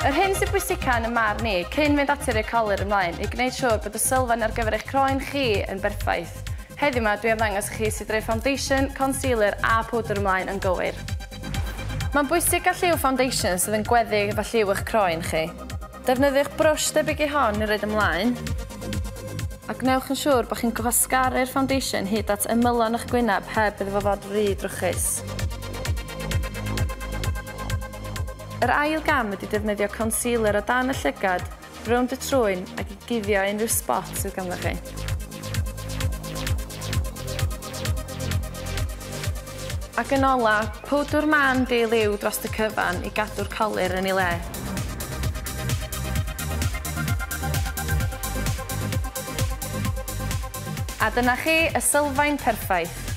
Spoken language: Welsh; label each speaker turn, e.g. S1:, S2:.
S1: Yr hyn sy'n bwysica yn y marn ni, cyn mynd at i'r colir ymlaen, i gwneud siŵr bod y sylfaen ar gyfer eich croen chi yn berffaith. Heddiw yma, dwi am ddangos i chi sut rhoi foundation, concealer a powdr ymlaen yn gywir. Mae'n bwysig gael lliw foundation sydd yn gweddu efo lliw eich croen chi. Defnyddiwch brwsh debyg i hon i roed ymlaen, a gnewch yn siŵr bod chi'n gwasgaru'r foundation hyd at ymylon eich gwyneb heb iddo fod rhy drwchus. Yr ail gam ydy defnyddio concealer o dan y llygad, rownd y trwyn ac i guddio unrhyw spot sydd ganddo chi. Ac yn ola, powdwr man di-liw dros y cyfan i gadw'r colir yn ei le. A dyna chi y sylfaen perffaith.